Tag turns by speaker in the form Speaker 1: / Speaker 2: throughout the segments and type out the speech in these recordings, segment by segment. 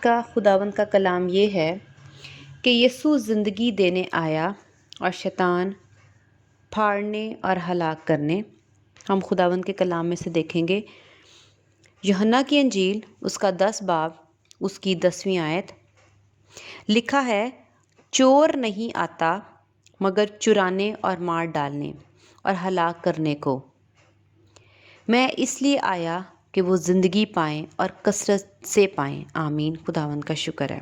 Speaker 1: کا خداوند کا کلام یہ ہے کہ یسوع زندگی دینے آیا اور شیطان پھاڑنے اور ہلاک کرنے۔ ہم خداوند کے کلام میں سے دیکھیں گے یوحنا کی انجیل اس کا 10 باب اس کی 10ویں آیت، لکھا ہے چور نہیں آتا مگر چرانے اور مار ڈالنے اور ہلاک کرنے کو، میں اس لیے آیا کہ وہ زندگی پائیں اور کثرت سے پائیں۔ آمین۔ خداوند کا شکر ہے۔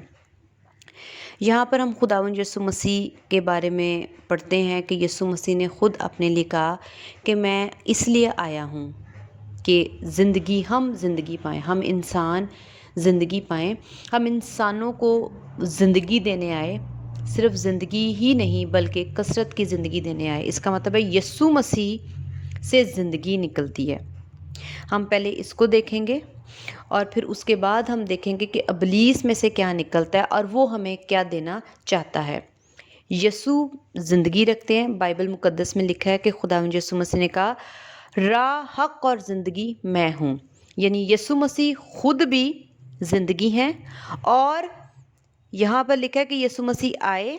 Speaker 1: یہاں پر ہم خداوند یسوع مسیح کے بارے میں پڑھتے ہیں کہ یسوع مسیح نے خود اپنے لیے کہا کہ میں اس لیے آیا ہوں کہ ہم زندگی پائیں، ہم انسان زندگی پائیں۔ ہم انسانوں کو زندگی دینے آئے، صرف زندگی ہی نہیں بلکہ کثرت کی زندگی دینے آئے۔ اس کا مطلب ہے یسوع مسیح سے زندگی نکلتی ہے۔ ہم پہلے اس کو دیکھیں گے اور پھر اس کے بعد ہم دیکھیں گے کہ ابلیس میں سے کیا نکلتا ہے اور وہ ہمیں کیا دینا چاہتا ہے۔ یسوع زندگی رکھتے ہیں۔ بائبل مقدس میں لکھا ہے کہ خداوند یسوع مسیح نے کہا راہ، حق اور زندگی میں ہوں، یعنی یسوع مسیح خود بھی زندگی ہیں، اور یہاں پر لکھا ہے کہ یسوع مسیح آئے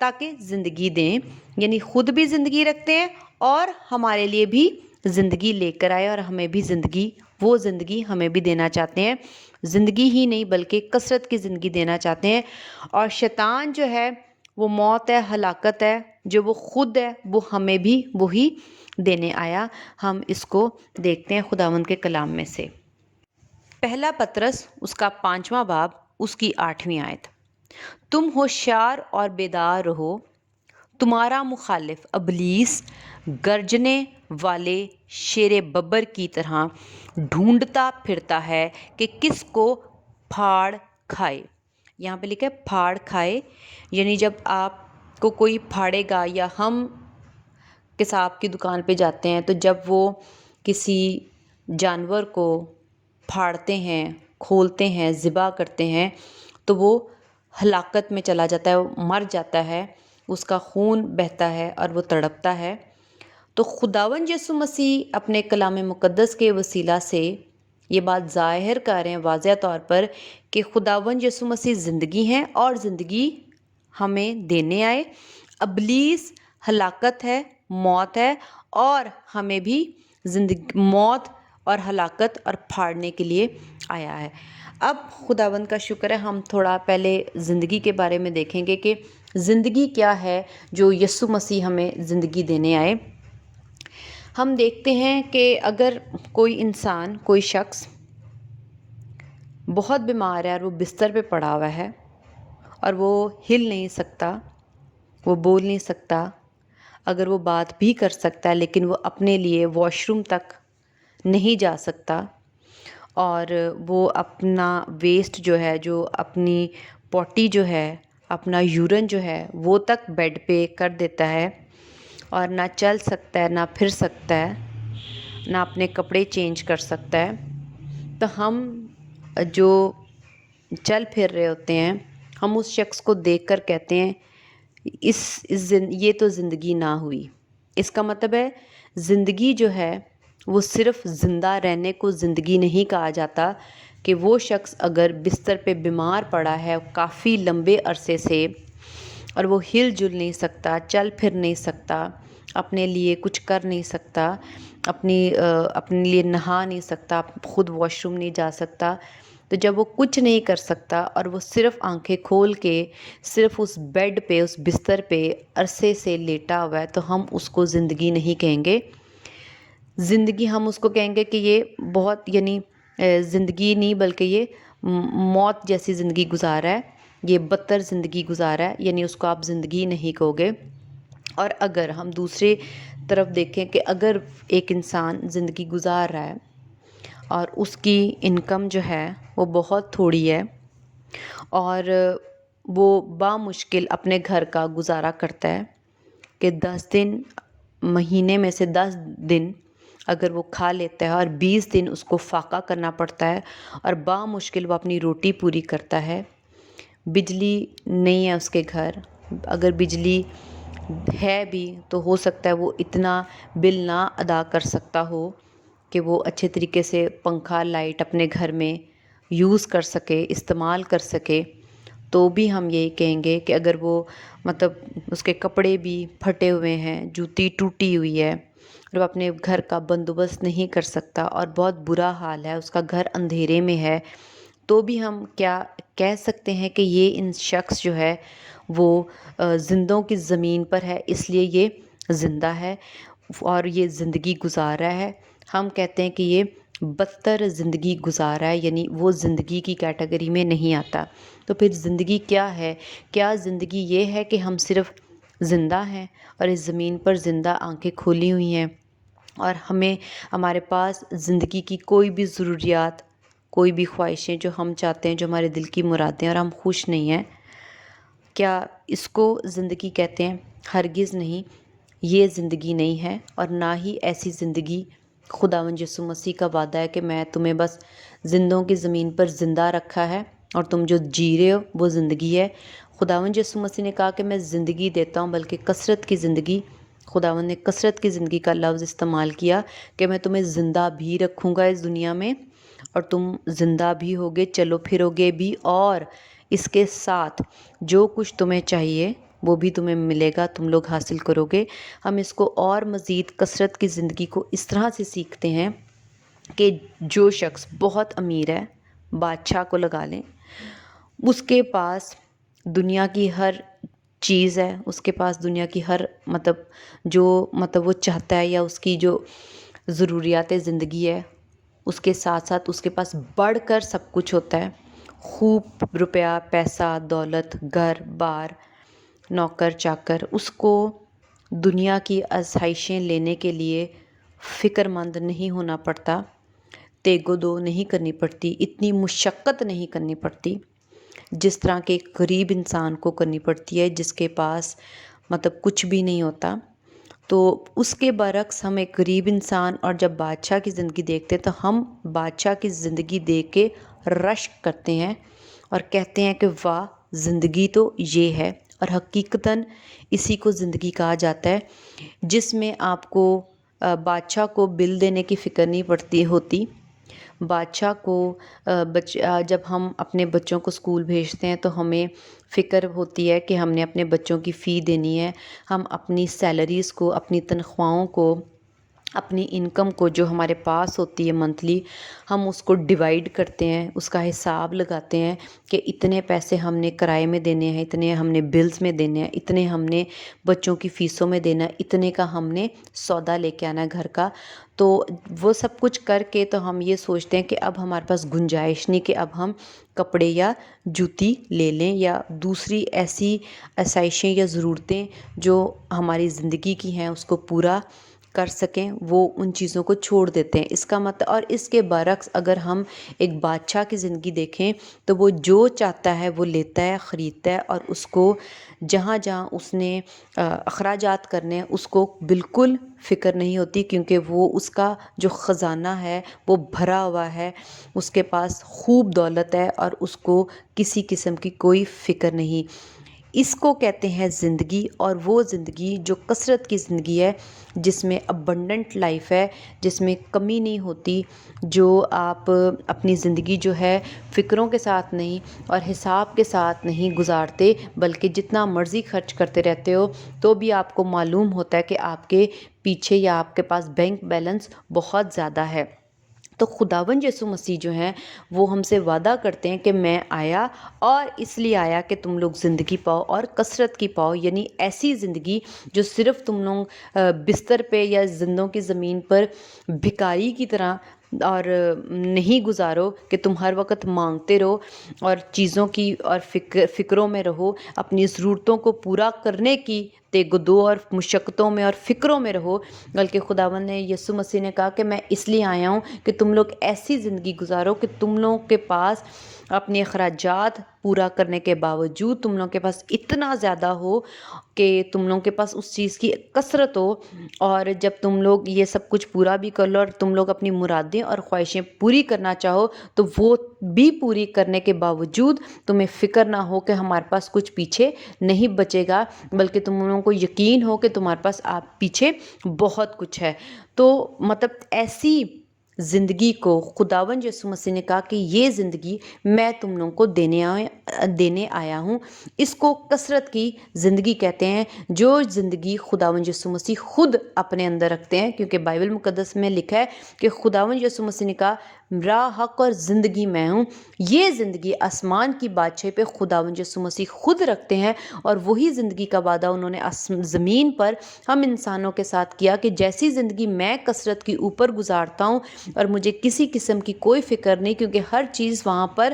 Speaker 1: تاکہ زندگی دیں، یعنی خود بھی زندگی رکھتے ہیں اور ہمارے لیے بھی زندگی لے کر آئے اور ہمیں بھی وہ زندگی ہمیں بھی دینا چاہتے ہیں۔ زندگی ہی نہیں بلکہ کثرت کی زندگی دینا چاہتے ہیں۔ اور شیطان جو ہے وہ موت ہے، ہلاکت ہے، جو وہ خود ہے وہ ہمیں بھی وہی دینے آیا۔ ہم اس کو دیکھتے ہیں خداوند کے کلام میں سے۔ پہلا پطرس اس کا 5واں باب اس کی 8ویں آیت، تم ہوشیار اور بیدار رہو، تمہارا مخالف ابلیس گرجنے والے شیر ببر کی طرح ڈھونڈتا پھرتا ہے کہ کس کو پھاڑ کھائے۔ یہاں پہ لکھا ہے پھاڑ کھائے، یعنی جب آپ کو کوئی پھاڑے گا، یا ہم قصاب کی دکان پہ جاتے ہیں تو جب وہ کسی جانور کو پھاڑتے ہیں، کھولتے ہیں، ذبح کرتے ہیں تو وہ ہلاکت میں چلا جاتا ہے، وہ مر جاتا ہے، اس کا خون بہتا ہے اور وہ تڑپتا ہے۔ تو خداوند یسوع مسیح اپنے کلام مقدس کے وسیلہ سے یہ بات ظاہر کر رہے ہیں واضح طور پر کہ خداوند یسوع مسیح زندگی ہیں اور زندگی ہمیں دینے آئے۔ ابلیس ہلاکت ہے، موت ہے، اور ہمیں بھی موت اور ہلاکت اور پھاڑنے کے لیے آیا ہے۔ اب خداوند کا شکر ہے، ہم تھوڑا پہلے زندگی کے بارے میں دیکھیں گے کہ زندگی کیا ہے جو یسوع مسیح ہمیں زندگی دینے آئے۔ ہم دیکھتے ہیں کہ اگر کوئی انسان، کوئی شخص بہت بیمار ہے اور وہ بستر پہ پڑا ہوا ہے اور وہ ہل نہیں سکتا، وہ بول نہیں سکتا، اگر وہ بات بھی کر سکتا ہے لیکن وہ اپنے لیے واش روم تک نہیں جا سکتا، اور وہ اپنا ویسٹ جو ہے، جو اپنی پوٹی جو ہے، اپنا یورین جو ہے وہ تک بیڈ پہ کر دیتا ہے، اور نہ چل سکتا ہے، نہ پھر سکتا ہے، نہ اپنے کپڑے چینج کر سکتا ہے، تو ہم جو چل پھر رہے ہوتے ہیں ہم اس شخص کو دیکھ کر کہتے ہیں یہ تو زندگی نہ ہوئی۔ اس کا مطلب ہے زندگی جو ہے وہ صرف زندہ رہنے کو زندگی نہیں کہا جاتا، کہ وہ شخص اگر بستر پہ بیمار پڑا ہے کافی لمبے عرصے سے اور وہ ہل جل نہیں سکتا، چل پھر نہیں سکتا، اپنے لیے کچھ کر نہیں سکتا، اپنے لیے نہا نہیں سکتا، خود واش روم نہیں جا سکتا، تو جب وہ کچھ نہیں کر سکتا اور وہ صرف آنکھیں کھول کے صرف اس بیڈ پہ، اس بستر پہ عرصے سے لیٹا ہوا ہے، تو ہم اس کو زندگی نہیں کہیں گے۔ زندگی ہم اس کو کہیں گے کہ یہ بہت، یعنی زندگی نہیں بلکہ یہ موت جیسی زندگی گزارا ہے، یہ بدتر زندگی گزارا ہے، یعنی اس کو آپ زندگی نہیں کہو گے۔ اور اگر ہم دوسری طرف دیکھیں کہ اگر ایک انسان زندگی گزار رہا ہے اور اس کی انکم جو ہے وہ بہت تھوڑی ہے اور وہ بامشکل اپنے گھر کا گزارا کرتا ہے، کہ 10 دن مہینے میں سے 10 دن اگر وہ کھا لیتا ہے اور 20 دن اس کو فاقہ کرنا پڑتا ہے اور بامشکل وہ اپنی روٹی پوری کرتا ہے، بجلی نہیں ہے اس کے گھر، اگر بجلی ہے بھی تو ہو سکتا ہے وہ اتنا بل نہ ادا کر سکتا ہو کہ وہ اچھے طریقے سے پنکھا، لائٹ اپنے گھر میں یوز کر سکے، استعمال کر سکے، تو بھی ہم یہی کہیں گے کہ اگر وہ مطلب اس کے کپڑے بھی پھٹے ہوئے ہیں، جوتی ٹوٹی ہوئی ہے، اور وہ اپنے گھر کا بندوبست نہیں کر سکتا اور بہت برا حال ہے، اس کا گھر اندھیرے میں ہے، تو بھی ہم کیا کہہ سکتے ہیں کہ یہ شخص جو ہے وہ زندوں کی زمین پر ہے، اس لیے یہ زندہ ہے اور یہ زندگی گزار رہا ہے؟ ہم کہتے ہیں کہ یہ بدتر زندگی گزار رہا ہے، یعنی وہ زندگی کی کیٹیگری میں نہیں آتا۔ تو پھر زندگی کیا ہے؟ کیا زندگی یہ ہے کہ ہم صرف زندہ ہیں اور اس زمین پر زندہ آنکھیں کھولی ہوئی ہیں، اور ہمارے پاس زندگی کی کوئی بھی ضروریات، کوئی بھی خواہشیں جو ہم چاہتے ہیں، جو ہمارے دل کی مرادیں، اور ہم خوش نہیں ہیں؟ کیا اس کو زندگی کہتے ہیں؟ ہرگز نہیں، یہ زندگی نہیں ہے، اور نہ ہی ایسی زندگی خداوند یسوع مسیح کا وعدہ ہے کہ میں تمہیں بس زندوں کی زمین پر زندہ رکھا ہے اور تم جو جی رہے ہو وہ زندگی ہے۔ خداوند یسوع مسیح نے کہا کہ میں زندگی دیتا ہوں، بلکہ کثرت کی زندگی۔ خداوند نے کثرت کی زندگی کا لفظ استعمال کیا کہ میں تمہیں زندہ بھی رکھوں گا اس دنیا میں، اور تم زندہ بھی ہوگے، چلو پھرو گے بھی، اور اس کے ساتھ جو کچھ تمہیں چاہیے وہ بھی تمہیں ملے گا، تم لوگ حاصل کرو گے۔ ہم اس کو اور مزید کثرت کی زندگی کو اس طرح سے سیکھتے ہیں کہ جو شخص بہت امیر ہے، بادشاہ کو لگا لیں، اس کے پاس دنیا کی ہر چیز ہے، اس کے پاس دنیا کی ہر جو وہ چاہتا ہے، یا اس کی جو ضروریات زندگی ہے، اس کے ساتھ ساتھ اس کے پاس بڑھ کر سب کچھ ہوتا ہے، خوب روپیہ، پیسہ، دولت، گھر بار، نوکر چاکر۔ اس کو دنیا کی آسائشیں لینے کے لیے فکر مند نہیں ہونا پڑتا، تیگ و دو نہیں کرنی پڑتی، اتنی مشقت نہیں کرنی پڑتی جس طرح کے ایک غریب انسان کو کرنی پڑتی ہے، جس کے پاس کچھ بھی نہیں ہوتا۔ تو اس کے برعکس ہم ایک غریب انسان اور جب بادشاہ کی زندگی دیکھتے ہیں تو ہم بادشاہ کی زندگی دیکھ کے رشک کرتے ہیں اور کہتے ہیں کہ واہ، زندگی تو یہ ہے۔ اور حقیقتاً اسی کو زندگی کہا جاتا ہے، جس میں آپ کو بادشاہ کو بل دینے کی فکر نہیں پڑتی ہوتی۔ بادشاہ کو جب ہم اپنے بچوں کو اسکول بھیجتے ہیں تو ہمیں فکر ہوتی ہے کہ ہم نے اپنے بچوں کی فی دینی ہے، ہم اپنی سیلریز کو، اپنی تنخواہوں کو، اپنی انکم کو جو ہمارے پاس ہوتی ہے منتھلی، ہم اس کو ڈیوائیڈ کرتے ہیں، اس کا حساب لگاتے ہیں کہ اتنے پیسے ہم نے کرائے میں دینے ہیں، اتنے ہم نے بلز میں دینے ہیں، اتنے ہم نے بچوں کی فیسوں میں دینا ہے، اتنے کا ہم نے سودا لے کے آنا ہے گھر کا۔ تو وہ سب کچھ کر کے تو ہم یہ سوچتے ہیں کہ اب ہمارے پاس گنجائش نہیں کہ اب ہم کپڑے یا جوتی لے لیں یا دوسری ایسی آسائشیں یا ضرورتیں جو ہماری زندگی کی ہیں اس کو پورا کر سکیں، وہ ان چیزوں کو چھوڑ دیتے ہیں۔ اس کا اور اس کے برعکس اگر ہم ایک بادشاہ کی زندگی دیکھیں تو وہ جو چاہتا ہے وہ لیتا ہے، خریدتا ہے، اور اس کو جہاں جہاں اس نے اخراجات کرنے ہیں اس کو بالکل فکر نہیں ہوتی، کیونکہ وہ اس کا جو خزانہ ہے وہ بھرا ہوا ہے، اس کے پاس خوب دولت ہے اور اس کو کسی قسم کی کوئی فکر نہیں۔ اس کو کہتے ہیں زندگی، اور وہ زندگی جو کثرت کی زندگی ہے، جس میں ابنڈنٹ لائف ہے، جس میں کمی نہیں ہوتی، جو آپ اپنی زندگی جو ہے فکروں کے ساتھ نہیں اور حساب کے ساتھ نہیں گزارتے، بلکہ جتنا مرضی خرچ کرتے رہتے ہو تو بھی آپ کو معلوم ہوتا ہے کہ آپ کے پیچھے یا آپ کے پاس بینک بیلنس بہت زیادہ ہے۔ تو خداوند یسوع مسیح جو ہیں وہ ہم سے وعدہ کرتے ہیں کہ میں آیا اور اس لیے آیا کہ تم لوگ زندگی پاؤ اور کثرت کی پاؤ، یعنی ایسی زندگی جو صرف تم لوگ بستر پہ یا زندوں کی زمین پر بھکاری کی طرح اور نہیں گزارو کہ تم ہر وقت مانگتے رہو اور چیزوں کی اور فکروں میں رہو، اپنی ضرورتوں کو پورا کرنے کی تیگ و دو اور مشقتوں میں اور فکروں میں رہو، بلکہ خداوند نے یسوع مسیح نے کہا کہ میں اس لیے آیا ہوں کہ تم لوگ ایسی زندگی گزارو کہ تم لوگوں کے پاس اپنے اخراجات پورا کرنے کے باوجود تم لوگوں کے پاس اتنا زیادہ ہو کہ تم لوگوں کے پاس اس چیز کی کثرت ہو، اور جب تم لوگ یہ سب کچھ پورا بھی کر لو اور تم لوگ اپنی مرادیں اور خواہشیں پوری کرنا چاہو تو وہ بھی پوری کرنے کے باوجود تمہیں فکر نہ ہو کہ ہمارے پاس کچھ پیچھے نہیں بچے گا، بلکہ تم لوگوں کو یقین ہو کہ تمہارے پاس آپ پیچھے بہت کچھ ہے۔ تو ایسی زندگی کو خداوند یسوع مسیح نے کہا کہ یہ زندگی میں تم لوگوں کو دینے آیا ہوں، اس کو کثرت کی زندگی کہتے ہیں، جو زندگی خداوند یسوع مسیح خود اپنے اندر رکھتے ہیں، کیونکہ بائبل مقدس میں لکھا ہے کہ خداوند یسوع مسیح نے کہا راہ، حق اور زندگی میں ہوں۔ یہ زندگی آسمان کی بادشاہی پہ خداوند یسوع مسیح خود رکھتے ہیں، اور وہی زندگی کا وعدہ انہوں نے زمین پر ہم انسانوں کے ساتھ کیا کہ جیسی زندگی میں کثرت کی اوپر گزارتا ہوں اور مجھے کسی قسم کی کوئی فکر نہیں، کیونکہ ہر چیز وہاں پر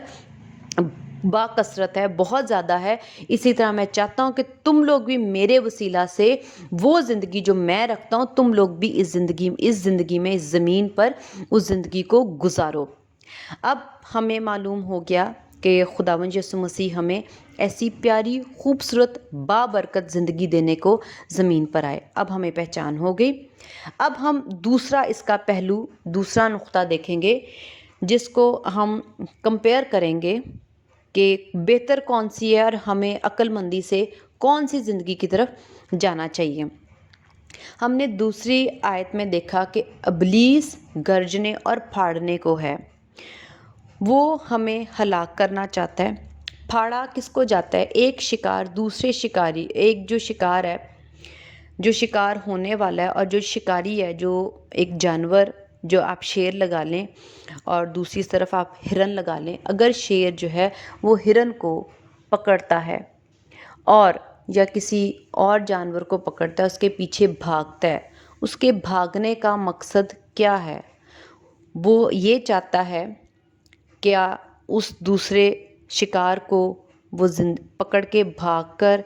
Speaker 1: با کثرت ہے، بہت زیادہ ہے، اسی طرح میں چاہتا ہوں کہ تم لوگ بھی میرے وسیلہ سے وہ زندگی جو میں رکھتا ہوں، تم لوگ بھی اس زندگی میں اس زمین پر اس زندگی کو گزارو۔ اب ہمیں معلوم ہو گیا کہ خداوند یسوع مسیح ہمیں ایسی پیاری خوبصورت بابرکت زندگی دینے کو زمین پر آئے۔ اب ہمیں پہچان ہو گئی۔ اب ہم دوسرا اس کا پہلو، دوسرا نقطہ دیکھیں گے، جس کو ہم کمپیئر کریں گے کہ بہتر کون سی ہے اور ہمیں عقل مندی سے کون سی زندگی کی طرف جانا چاہیے۔ ہم نے دوسری آیت میں دیکھا کہ ابلیس گرجنے اور پھاڑنے کو ہے، وہ ہمیں ہلاک کرنا چاہتا ہے۔ پھاڑا کس کو جاتا ہے؟ ایک شکار دوسرے شکاری، ایک جو شکار ہے، جو شکار ہونے والا ہے، اور جو شکاری ہے، جو ایک جانور، جو آپ شیر لگا لیں اور دوسری طرف آپ ہرن لگا لیں، اگر شیر جو ہے وہ ہرن کو پکڑتا ہے اور یا کسی اور جانور کو پکڑتا ہے، اس کے پیچھے بھاگتا ہے، اس کے بھاگنے کا مقصد کیا ہے؟ وہ یہ چاہتا ہے کیا اس دوسرے شکار کو وہ پکڑ کے بھاگ کر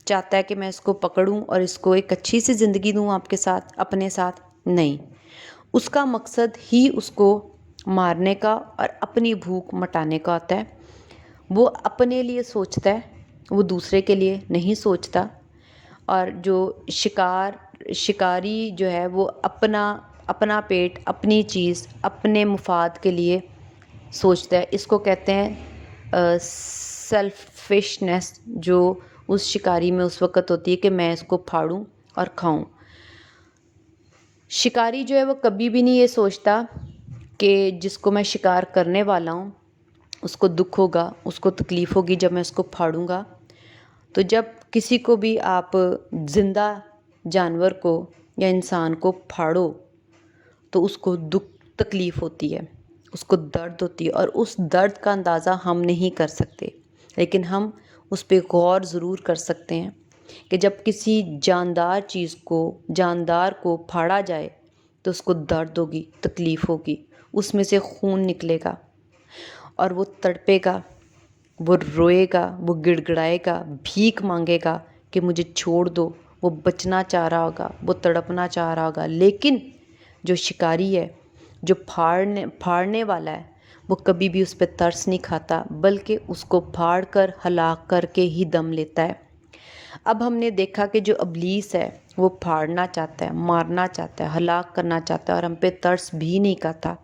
Speaker 1: چاہتا ہے کہ میں اس کو پکڑوں اور اس کو ایک اچھی سی زندگی دوں آپ کے ساتھ، اپنے ساتھ؟ نہیں، اس کا مقصد ہی اس کو مارنے کا اور اپنی بھوک مٹانے کا ہوتا ہے۔ وہ اپنے لیے سوچتا ہے، وہ دوسرے کے لیے نہیں سوچتا۔ اور جو شکاری جو ہے وہ اپنا پیٹ، اپنی چیز، اپنے مفاد کے لیے سوچتا ہے۔ اس کو کہتے ہیں سیلفشنس، جو اس شکاری میں اس وقت ہوتی ہے کہ میں اس کو پھاڑوں اور کھاؤں۔ شکاری جو ہے وہ کبھی بھی نہیں یہ سوچتا کہ جس کو میں شکار کرنے والا ہوں اس کو دکھ ہوگا، اس کو تکلیف ہوگی جب میں اس کو پھاڑوں گا۔ تو جب کسی کو بھی آپ زندہ جانور کو یا انسان کو پھاڑو تو اس کو تکلیف ہوتی ہے، اس کو درد ہوتی ہے، اور اس درد کا اندازہ ہم نہیں کر سکتے، لیکن ہم اس پہ غور ضرور کر سکتے ہیں کہ جب کسی جاندار کو پھاڑا جائے تو اس کو درد ہوگی، تکلیف ہوگی، اس میں سے خون نکلے گا اور وہ تڑپے گا، وہ روئے گا، وہ گڑ گڑائے گا، بھیک مانگے گا کہ مجھے چھوڑ دو۔ وہ بچنا چاہ رہا ہوگا، وہ تڑپنا چاہ رہا ہوگا، لیکن جو شکاری ہے، جو پھاڑنے والا ہے، وہ کبھی بھی اس پہ ترس نہیں کھاتا، بلکہ اس کو پھاڑ کر ہلاک کر کے ہی دم لیتا ہے۔ اب ہم نے دیکھا کہ جو ابلیس ہے وہ پھاڑنا چاہتا ہے، مارنا چاہتا ہے، ہلاک کرنا چاہتا ہے، اور ہم پہ ترس بھی نہیں کھاتا،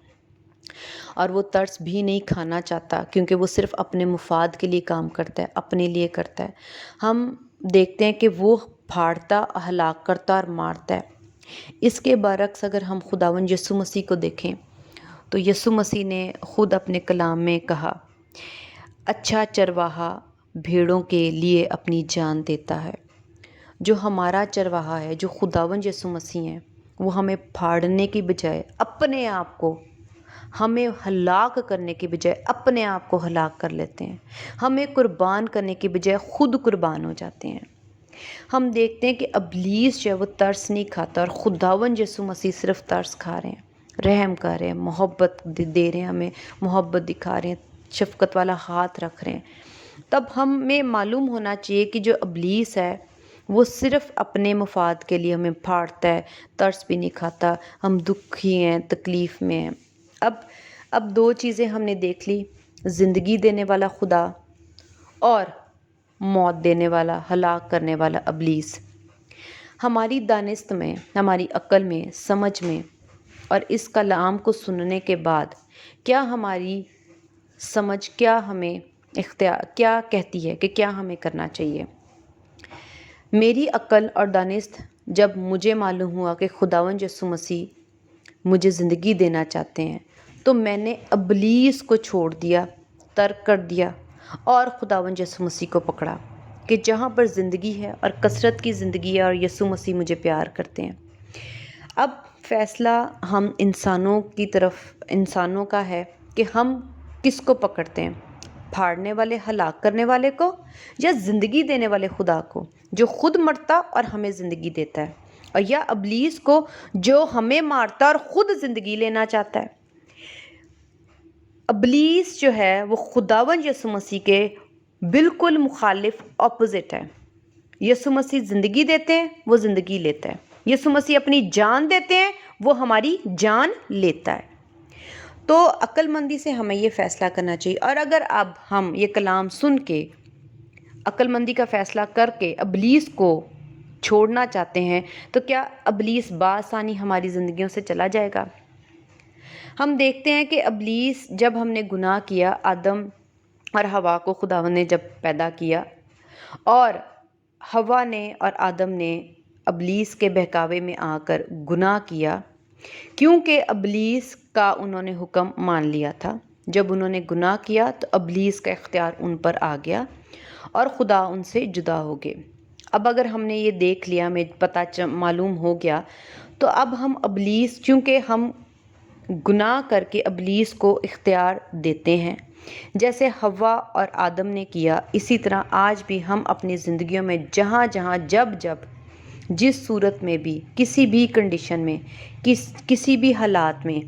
Speaker 1: اور وہ ترس بھی نہیں کھانا چاہتا، کیونکہ وہ صرف اپنے مفاد کے لیے کام کرتا ہے، اپنے لیے کرتا ہے۔ ہم دیکھتے ہیں کہ وہ پھاڑتا، ہلاک کرتا اور مارتا ہے۔ اس کے برعکس اگر ہم خداوند یسوع مسیح کو دیکھیں تو یسوع مسیح نے خود اپنے کلام میں کہا، اچھا چرواہا بھیڑوں کے لیے اپنی جان دیتا ہے۔ جو ہمارا چرواہا ہے، جو خداوند یسوع مسیح ہیں، وہ ہمیں پھاڑنے کی بجائے اپنے آپ کو، ہمیں ہلاک کرنے کی بجائے اپنے آپ کو ہلاک کر لیتے ہیں۔ ہمیں قربان کرنے کی بجائے خود قربان ہو جاتے ہیں۔ ہم دیکھتے ہیں کہ ابلیس جو ہے وہ ترس نہیں کھاتا، اور خداوند یسوع مسیح صرف ترس کھا رہے ہیں، رحم کر رہے ہیں، محبت دے رہے ہیں، ہمیں محبت دکھا رہے ہیں، شفقت والا ہاتھ رکھ رہے ہیں۔ تب ہمیں معلوم ہونا چاہیے کہ جو ابلیس ہے وہ صرف اپنے مفاد کے لیے ہمیں پھاڑتا ہے، ترس بھی نہیں کھاتا، ہم دکھی ہیں، تکلیف میں ہیں۔ اب دو چیزیں ہم نے دیکھ لی، زندگی دینے والا خدا اور موت دینے والا، ہلاک کرنے والا ابلیس۔ ہماری دانست میں، ہماری عقل میں، سمجھ میں اور اس کلام کو سننے کے بعد کیا ہماری سمجھ، کیا ہمیں کیا کہتی ہے کہ کیا ہمیں کرنا چاہیے؟ میری عقل اور دانست، جب مجھے معلوم ہوا کہ خداوند یسوع مسیح مجھے زندگی دینا چاہتے ہیں، تو میں نے ابلیس کو چھوڑ دیا، ترک کر دیا اور خداوند یسوع مسیح کو پکڑا کہ جہاں پر زندگی ہے اور کثرت کی زندگی ہے اور یسوع مسیح مجھے پیار کرتے ہیں۔ اب فیصلہ ہم انسانوں کا ہے کہ ہم کس کو پکڑتے ہیں، پھاڑنے والے، ہلاک کرنے والے کو، یا زندگی دینے والے خدا کو جو خود مرتا اور ہمیں زندگی دیتا ہے، اور یا ابلیس کو جو ہمیں مارتا اور خود زندگی لینا چاہتا ہے۔ ابلیس جو ہے وہ خداوند یسوع مسیح کے بالکل مخالف اپوزٹ ہے۔ یسوع مسیح زندگی دیتے ہیں، وہ زندگی لیتا ہے۔ یسوع مسیح اپنی جان دیتے ہیں، وہ ہماری جان لیتا ہے۔ تو عقل مندی سے ہمیں یہ فیصلہ کرنا چاہیے، اور اگر اب ہم یہ کلام سن کے عقل مندی کا فیصلہ کر کے ابلیس کو چھوڑنا چاہتے ہیں، تو کیا ابلیس بآسانی ہماری زندگیوں سے چلا جائے گا؟ ہم دیکھتے ہیں کہ ابلیس، جب ہم نے گناہ کیا، آدم اور حوا کو خداوند نے جب پیدا کیا، اور حوا نے اور آدم نے ابلیس کے بہکاوے میں آ کر گناہ کیا، کیونکہ ابلیس کا انہوں نے حکم مان لیا تھا۔ جب انہوں نے گناہ کیا تو ابلیس کا اختیار ان پر آ گیا اور خدا ان سے جدا ہو گئے۔ اب اگر ہم نے یہ دیکھ لیا، ہمیں معلوم ہو گیا، تو اب ہم ابلیس، چونکہ ہم گناہ کر کے ابلیس کو اختیار دیتے ہیں، جیسے حوا اور آدم نے کیا، اسی طرح آج بھی ہم اپنی زندگیوں میں جہاں جہاں جب جس صورت میں بھی، کسی بھی کنڈیشن میں، کسی بھی حالات میں،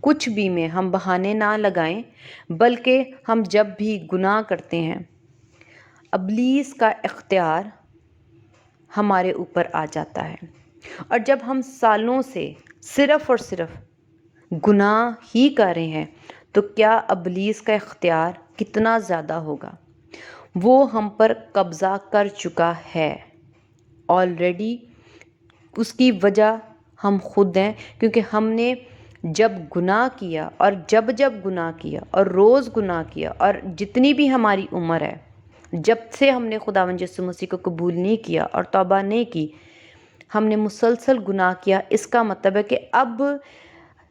Speaker 1: کچھ بھی میں ہم بہانے نہ لگائیں، بلکہ ہم جب بھی گناہ کرتے ہیں، ابلیس کا اختیار ہمارے اوپر آ جاتا ہے۔ اور جب ہم سالوں سے صرف اور صرف گناہ ہی کر رہے ہیں، تو کیا ابلیس کا اختیار کتنا زیادہ ہوگا؟ وہ ہم پر قبضہ کر چکا ہے آلریڈی۔ اس کی وجہ ہم خود ہیں، کیونکہ ہم نے جب گناہ کیا، اور جب گناہ کیا، اور روز گناہ کیا، اور جتنی بھی ہماری عمر ہے، جب سے ہم نے خداوند یسوع مسیح کو قبول نہیں کیا اور توبہ نہیں کی، ہم نے مسلسل گناہ کیا۔ اس کا مطلب ہے کہ اب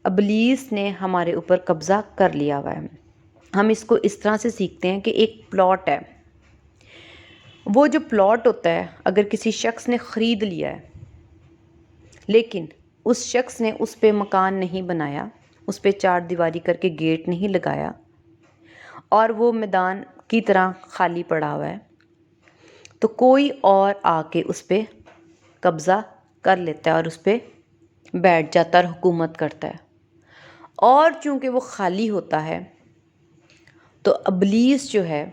Speaker 1: ابلیس نے ہمارے اوپر قبضہ کر لیا ہوا ہے۔ ہم اس کو اس طرح سے سیکھتے ہیں کہ ایک پلاٹ ہے، وہ جو پلاٹ ہوتا ہے، اگر کسی شخص نے خرید لیا ہے، لیکن اس شخص نے اس پہ مکان نہیں بنایا، اس پہ چار دیواری کر کے گیٹ نہیں لگایا، اور وہ میدان کی طرح خالی پڑا ہوا ہے، تو کوئی اور آ کے اس پہ قبضہ کر لیتا ہے اور اس پہ بیٹھ جاتا ہے اور حکومت کرتا ہے۔ اور چونکہ وہ خالی ہوتا ہے، تو ابلیس جو ہے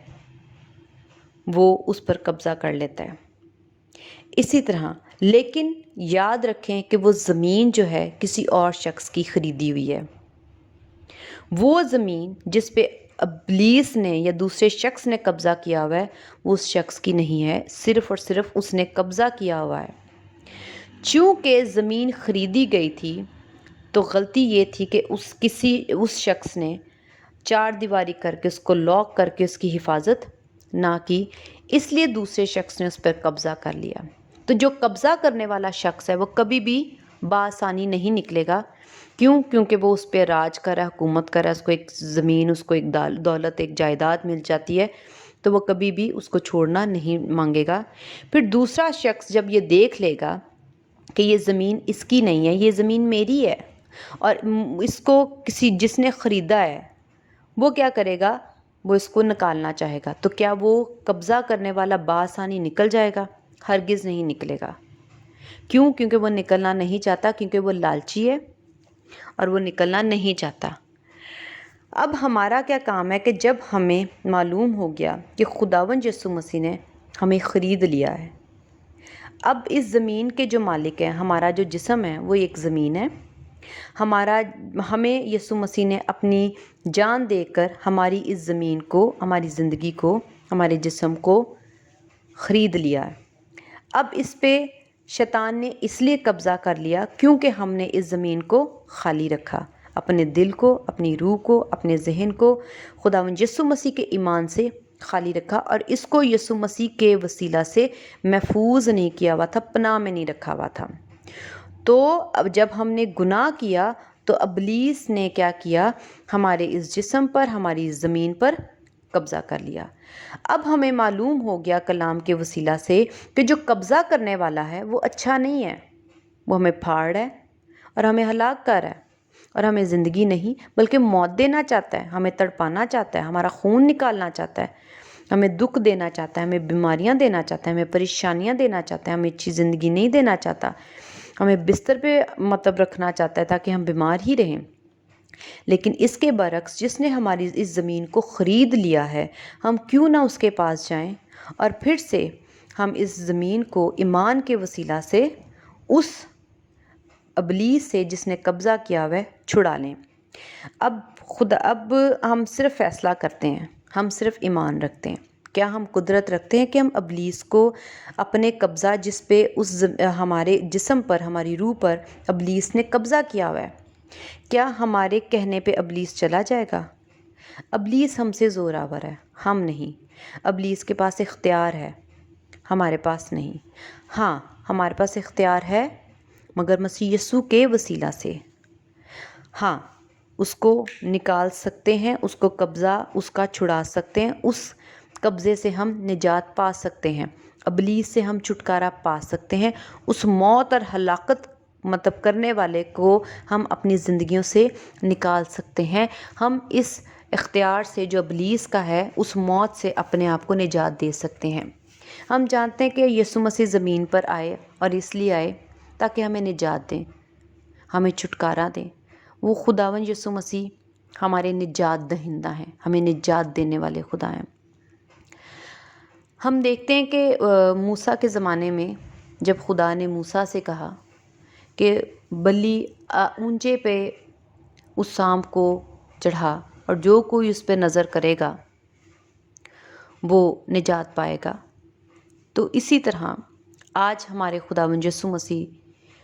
Speaker 1: وہ اس پر قبضہ کر لیتا ہے۔ اسی طرح، لیکن یاد رکھیں کہ وہ زمین جو ہے کسی اور شخص کی خریدی ہوئی ہے۔ وہ زمین جس پہ ابلیس نے یا دوسرے شخص نے قبضہ کیا ہوا ہے، وہ اس شخص کی نہیں ہے، صرف اور صرف اس نے قبضہ کیا ہوا ہے۔ چونکہ زمین خریدی گئی تھی، تو غلطی یہ تھی کہ اس شخص نے چار دیواری کر کے اس کو لاک کر کے اس کی حفاظت نہ کی، اس لیے دوسرے شخص نے اس پر قبضہ کر لیا۔ تو جو قبضہ کرنے والا شخص ہے، وہ کبھی بھی بآسانی نہیں نکلے گا۔ کیونکہ وہ اس پہ راج کر رہا ہے، حکومت کر رہا ہے، اس کو ایک زمین، اس کو ایک دولت، ایک جائیداد مل جاتی ہے، تو وہ کبھی بھی اس کو چھوڑنا نہیں مانگے گا۔ پھر دوسرا شخص جب یہ دیکھ لے گا کہ یہ زمین اس کی نہیں ہے، یہ زمین میری ہے، اور اس کو جس نے خریدا ہے، وہ کیا کرے گا؟ وہ اس کو نکالنا چاہے گا۔ تو کیا وہ قبضہ کرنے والا بآسانی نکل جائے گا؟ ہرگز نہیں نکلے گا۔ کیوں؟ کیونکہ وہ نکلنا نہیں چاہتا، کیونکہ وہ لالچی ہے اور وہ نکلنا نہیں چاہتا۔ اب ہمارا کیا کام ہے کہ جب ہمیں معلوم ہو گیا کہ خداوند یسوع مسیح نے ہمیں خرید لیا ہے، اب اس زمین کے جو مالک ہیں، ہمارا جو جسم ہے وہ ایک زمین ہے، ہمیں یسوع مسیح نے اپنی جان دے کر ہماری اس زمین کو، ہماری زندگی کو، ہمارے جسم کو خرید لیا ہے۔ اب اس پہ شیطان نے اس لیے قبضہ کر لیا کیونکہ ہم نے اس زمین کو خالی رکھا، اپنے دل کو، اپنی روح کو، اپنے ذہن کو خداوند یسوع مسیح کے ایمان سے خالی رکھا، اور اس کو یسوع مسیح کے وسیلہ سے محفوظ نہیں کیا ہوا تھا، پناہ میں نہیں رکھا ہوا تھا۔ تو اب جب ہم نے گناہ کیا، تو ابلیس نے کیا کیا؟ ہمارے اس جسم پر، ہماری اس زمین پر قبضہ کر لیا۔ اب ہمیں معلوم ہو گیا کلام کے وسیلہ سے کہ جو قبضہ کرنے والا ہے وہ اچھا نہیں ہے، وہ ہمیں پھاڑ ہے اور ہمیں ہلاک کر رہا ہے، اور ہمیں زندگی نہیں بلکہ موت دینا چاہتا ہے، ہمیں تڑپانا چاہتا ہے، ہمارا خون نکالنا چاہتا ہے، ہمیں دکھ دینا چاہتا ہے، ہمیں بیماریاں دینا چاہتا ہے، ہمیں پریشانیاں دینا چاہتا ہے، ہمیں اچھی زندگی نہیں دینا چاہتا، ہمیں بستر پہ رکھنا چاہتا ہے تاکہ ہم بیمار ہی رہیں۔ لیکن اس کے برعکس جس نے ہماری اس زمین کو خرید لیا ہے، ہم کیوں نہ اس کے پاس جائیں اور پھر سے ہم اس زمین کو ایمان کے وسیلہ سے اس ابلیس سے جس نے قبضہ کیا ہوا ہے چھڑا لیں۔ اب ہم صرف فیصلہ کرتے ہیں، ہم صرف ایمان رکھتے ہیں۔ کیا ہم قدرت رکھتے ہیں کہ ہم ابلیس کو اپنے قبضہ جس پہ ہمارے جسم پر، ہماری روح پر ابلیس نے قبضہ کیا ہوا ہے، کیا ہمارے کہنے پہ ابلیس چلا جائے گا؟ ابلیس ہم سے زور آور ہے، ہم نہیں۔ ابلیس کے پاس اختیار ہے، ہمارے پاس نہیں۔ ہاں، ہمارے پاس اختیار ہے مگر مسیح یسوع کے وسیلہ سے۔ ہاں، اس کو نکال سکتے ہیں، اس کو قبضہ اس کا چھڑا سکتے ہیں، اس قبضے سے ہم نجات پا سکتے ہیں، ابلیس سے ہم چھٹکارا پا سکتے ہیں، اس موت اور ہلاکت کرنے والے کو ہم اپنی زندگیوں سے نکال سکتے ہیں۔ ہم اس اختیار سے جو ابلیس کا ہے، اس موت سے اپنے آپ کو نجات دے سکتے ہیں۔ ہم جانتے ہیں کہ یسوع مسیح زمین پر آئے اور اس لیے آئے تاکہ ہمیں نجات دیں، ہمیں چھٹکارا دیں۔ وہ خداوند یسوع مسیح ہمارے نجات دہندہ ہیں، ہمیں نجات دینے والے خدا ہیں۔ ہم دیکھتے ہیں کہ موسیٰ کے زمانے میں جب خدا نے موسیٰ سے کہا کہ بلی اونچے پہ اس سانپ کو چڑھا اور جو کوئی اس پہ نظر کرے گا وہ نجات پائے گا، تو اسی طرح آج ہمارے خداوند یسوع مسیح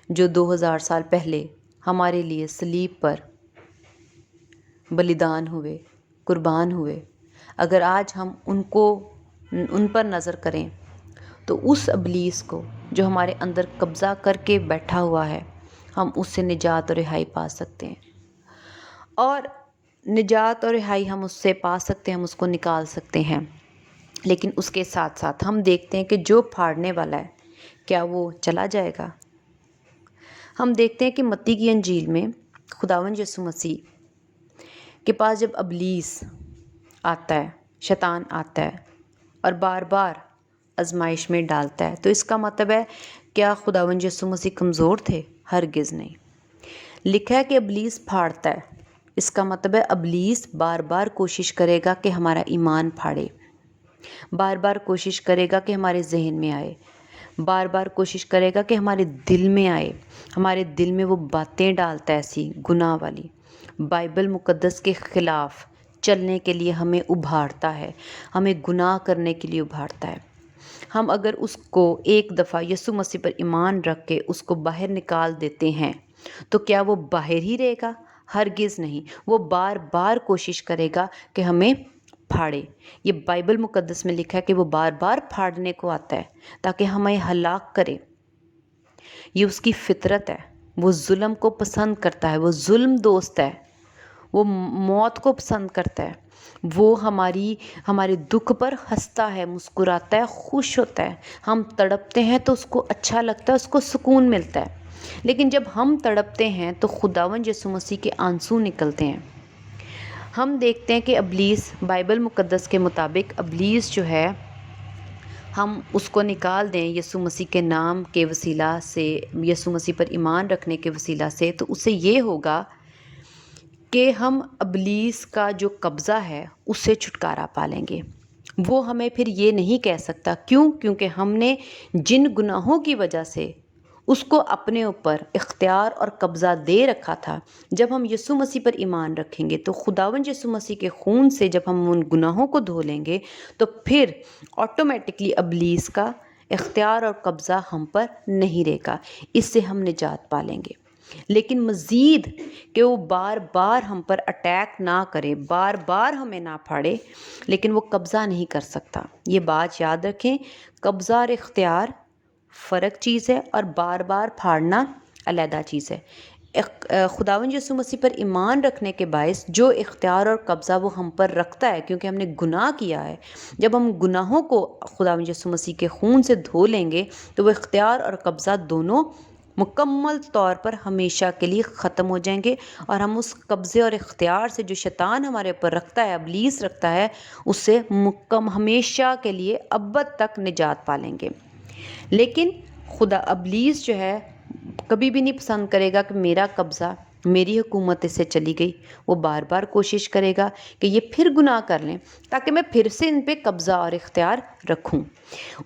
Speaker 1: جو 2000 سال پہلے ہمارے لیے صلیب پر بلیدان ہوئے، قربان ہوئے، اگر آج ہم ان پر نظر کریں تو اس ابلیس کو جو ہمارے اندر قبضہ کر کے بیٹھا ہوا ہے، ہم اس سے نجات اور رہائی پا سکتے ہیں۔ اور نجات اور رہائی ہم اس سے پا سکتے ہیں، ہم اس کو نکال سکتے ہیں۔ لیکن اس کے ساتھ ساتھ ہم دیکھتے ہیں کہ جو پھاڑنے والا ہے کیا وہ چلا جائے گا؟ ہم دیکھتے ہیں کہ متی کی انجیل میں خداوند یسوع مسیح کے پاس جب ابلیس آتا ہے، شیطان آتا ہے اور بار بار آزمائش میں ڈالتا ہے، تو اس کا مطلب ہے کیا خداوند یسوع مسیح کمزور تھے؟ ہرگز نہیں۔ لکھا ہے کہ ابلیس پھاڑتا ہے، اس کا مطلب ہے ابلیس بار بار کوشش کرے گا کہ ہمارا ایمان پھاڑے، بار بار کوشش کرے گا کہ ہمارے ذہن میں آئے، بار بار کوشش کرے گا کہ ہمارے دل میں آئے، ہمارے دل میں وہ باتیں ڈالتا ہے ایسی گناہ والی، بائبل مقدس کے خلاف چلنے کے لیے ہمیں ابھارتا ہے، ہمیں گناہ کرنے کے لیے ابھارتا ہے۔ ہم اگر اس کو ایک دفعہ یسوع مسیح پر ایمان رکھ کے اس کو باہر نکال دیتے ہیں تو کیا وہ باہر ہی رہے گا؟ ہرگز نہیں، وہ بار بار کوشش کرے گا کہ ہمیں پھاڑے۔ یہ بائبل مقدس میں لکھا ہے کہ وہ بار بار پھاڑنے کو آتا ہے تاکہ ہمیں ہلاک کرے۔ یہ اس کی فطرت ہے، وہ ظلم کو پسند کرتا ہے، وہ ظلم دوست ہے، وہ موت کو پسند کرتا ہے، وہ ہمارے دکھ پر ہنستا ہے، مسکراتا ہے، خوش ہوتا ہے۔ ہم تڑپتے ہیں تو اس کو اچھا لگتا ہے، اس کو سکون ملتا ہے۔ لیکن جب ہم تڑپتے ہیں تو خداوند یسوع مسیح کے آنسو نکلتے ہیں۔ ہم دیکھتے ہیں کہ ابلیس، بائبل مقدس کے مطابق ابلیس جو ہے، ہم اس کو نکال دیں یسوع مسیح کے نام کے وسیلہ سے، یسوع مسیح پر ایمان رکھنے کے وسیلہ سے، تو اس سے یہ ہوگا کہ ہم ابلیس کا جو قبضہ ہے اس سے چھٹکارا پا لیں گے۔ وہ ہمیں پھر یہ نہیں کہہ سکتا، کیونکہ ہم نے جن گناہوں کی وجہ سے اس کو اپنے اوپر اختیار اور قبضہ دے رکھا تھا، جب ہم یسوع مسیح پر ایمان رکھیں گے تو خداوند یسوع مسیح کے خون سے جب ہم ان گناہوں کو دھو لیں گے تو پھر آٹومیٹکلی ابلیس کا اختیار اور قبضہ ہم پر نہیں رہے گا، اس سے ہم نجات پا لیں گے۔ لیکن مزید کہ وہ بار بار ہم پر اٹیک نہ کرے، بار بار ہمیں نہ پھاڑے، لیکن وہ قبضہ نہیں کر سکتا۔ یہ بات یاد رکھیں، قبضہ اور اختیار فرق چیز ہے اور بار بار پھاڑنا علیحدہ چیز ہے۔ خداوند یسوع مسیح پر ایمان رکھنے کے باعث جو اختیار اور قبضہ وہ ہم پر رکھتا ہے، کیونکہ ہم نے گناہ کیا ہے، جب ہم گناہوں کو خداوند یسوع مسیح کے خون سے دھو لیں گے تو وہ اختیار اور قبضہ دونوں مکمل طور پر ہمیشہ کے لیے ختم ہو جائیں گے، اور ہم اس قبضے اور اختیار سے جو شیطان ہمارے اوپر رکھتا ہے، ابلیس رکھتا ہے، اس سے ہمیشہ کے لیے ابد تک نجات پا لیں گے۔ لیکن ابلیس جو ہے کبھی بھی نہیں پسند کرے گا کہ میرا قبضہ، میری حکومت اس سے چلی گئی۔ وہ بار بار کوشش کرے گا کہ یہ پھر گناہ کر لیں تاکہ میں پھر سے ان پہ قبضہ اور اختیار رکھوں۔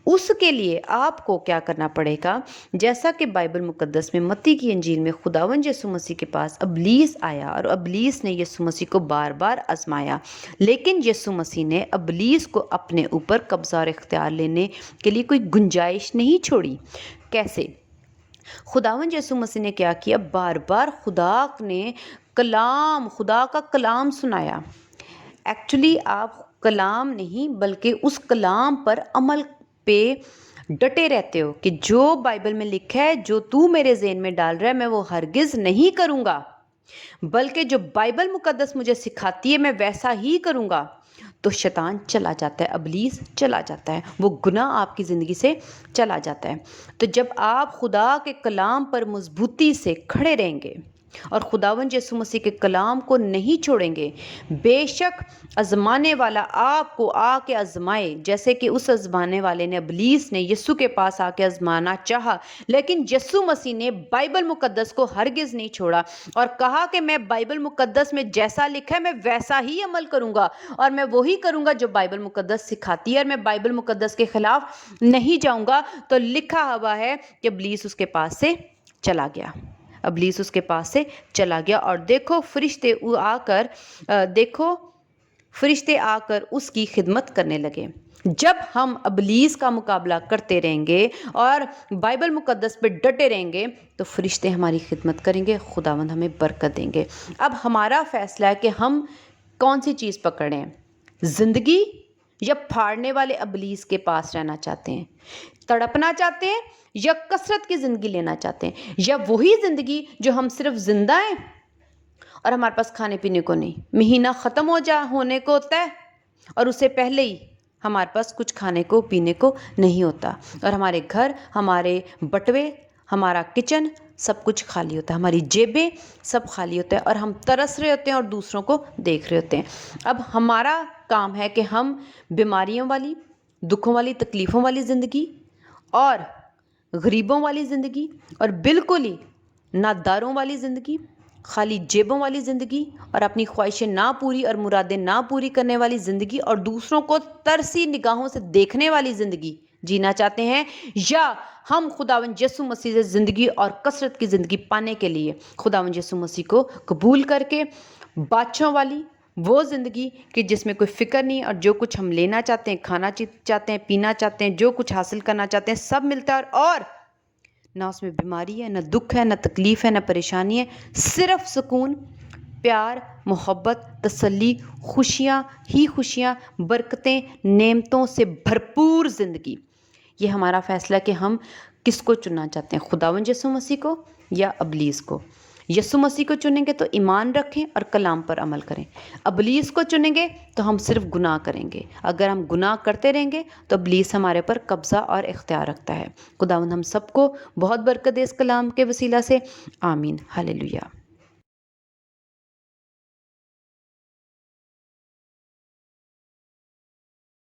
Speaker 1: اس کے لیے آپ کو کیا کرنا پڑے گا؟ جیسا کہ بائبل مقدس میں متی کی انجیل میں خداوند یسوع مسیح کے پاس ابلیس آیا اور ابلیس نے یسوع مسیح کو بار بار آزمایا، لیکن یسوع مسیح نے ابلیس کو اپنے اوپر قبضہ اور اختیار لینے کے لیے کوئی گنجائش نہیں چھوڑی۔ کیسے؟ خداوند یسوع مسیح نے کیا کیا؟ بار بار خدا کا کلام سنایا۔ ایکچولی آپ کلام نہیں بلکہ اس کلام پر عمل پہ ڈٹے رہتے ہو کہ جو بائبل میں لکھا ہے، جو تو میرے ذہن میں ڈال رہا ہے، میں وہ ہرگز نہیں کروں گا، بلکہ جو بائبل مقدس مجھے سکھاتی ہے میں ویسا ہی کروں گا۔ تو شیطان چلا جاتا ہے، ابلیس چلا جاتا ہے، وہ گناہ آپ کی زندگی سے چلا جاتا ہے۔ تو جب آپ خدا کے کلام پر مضبوطی سے کھڑے رہیں گے اور خداوند یسوع مسیح کے کلام کو نہیں چھوڑیں گے، بے شک آزمانے والا آپ کو آ کے آزمائے، جیسے کہ اس آزمانے والے نے، ابلیس نے یسوع کے پاس آ کے آزمانا چاہا، لیکن یسوع مسیح نے بائبل مقدس کو ہرگز نہیں چھوڑا اور کہا کہ میں بائبل مقدس میں جیسا لکھا ہے میں ویسا ہی عمل کروں گا، اور میں وہی کروں گا جو بائبل مقدس سکھاتی ہے، اور میں بائبل مقدس کے خلاف نہیں جاؤں گا۔ تو لکھا ہوا ہے کہ ابلیس اس کے پاس سے چلا گیا، ابلیس اس کے پاس سے چلا گیا، اور دیکھو فرشتے آ کر اس کی خدمت کرنے لگے۔ جب ہم ابلیس کا مقابلہ کرتے رہیں گے اور بائبل مقدس پہ ڈٹے رہیں گے تو فرشتے ہماری خدمت کریں گے، خداوند ہمیں برکت دیں گے۔ اب ہمارا فیصلہ ہے کہ ہم کون سی چیز پکڑیں، زندگی یا پھاڑنے والے ابلیس کے پاس رہنا چاہتے ہیں، تڑپنا چاہتے ہیں، یا کثرت کی زندگی لینا چاہتے ہیں، یا وہی زندگی جو ہم صرف زندہ ہیں اور ہمارے پاس کھانے پینے کو نہیں، مہینہ ختم ہونے کو ہوتا ہے اور اس سے پہلے ہی ہمارے پاس کچھ کھانے کو پینے کو نہیں ہوتا، اور ہمارے گھر، ہمارے بٹوے، ہمارا کچن سب کچھ خالی ہوتا ہے، ہماری جیبیں سب خالی ہوتا ہے، اور ہم ترس رہے ہوتے ہیں اور دوسروں کو دیکھ رہے ہوتے ہیں۔ اب ہمارا کام ہے کہ ہم بیماریوں والی، دکھوں والی، تکلیفوں والی زندگی اور غریبوں والی زندگی اور بالکل ہی ناداروں والی زندگی، خالی جیبوں والی زندگی اور اپنی خواہشیں نہ پوری اور مرادیں نہ پوری کرنے والی زندگی اور دوسروں کو ترسی نگاہوں سے دیکھنے والی زندگی جینا چاہتے ہیں، یا ہم خداوند یسوع مسیح سے زندگی اور کثرت کی زندگی پانے کے لیے خداوند یسوع مسیح کو قبول کر کے بادشاہوں والی وہ زندگی کہ جس میں کوئی فکر نہیں، اور جو کچھ ہم لینا چاہتے ہیں، کھانا چاہتے ہیں، پینا چاہتے ہیں، جو کچھ حاصل کرنا چاہتے ہیں سب ملتا ہے، اور نہ اس میں بیماری ہے، نہ دکھ ہے، نہ تکلیف ہے، نہ پریشانی ہے، صرف سکون، پیار، محبت، تسلی، خوشیاں ہی خوشیاں، برکتیں، نعمتوں سے بھرپور زندگی۔ یہ ہمارا فیصلہ کہ ہم کس کو چننا چاہتے ہیں، خداوند یسوع مسیح کو یا ابلیس کو۔ یسوع مسیح کو چنیں گے تو ایمان رکھیں اور کلام پر عمل کریں، ابلیس کو چنیں گے تو ہم صرف گناہ کریں گے۔ اگر ہم گناہ کرتے رہیں گے تو ابلیس ہمارے پر قبضہ اور اختیار رکھتا ہے۔ خداوند ہم سب کو بہت برکت دے اس کلام کے وسیلہ سے، آمین، ہاللیلویہ۔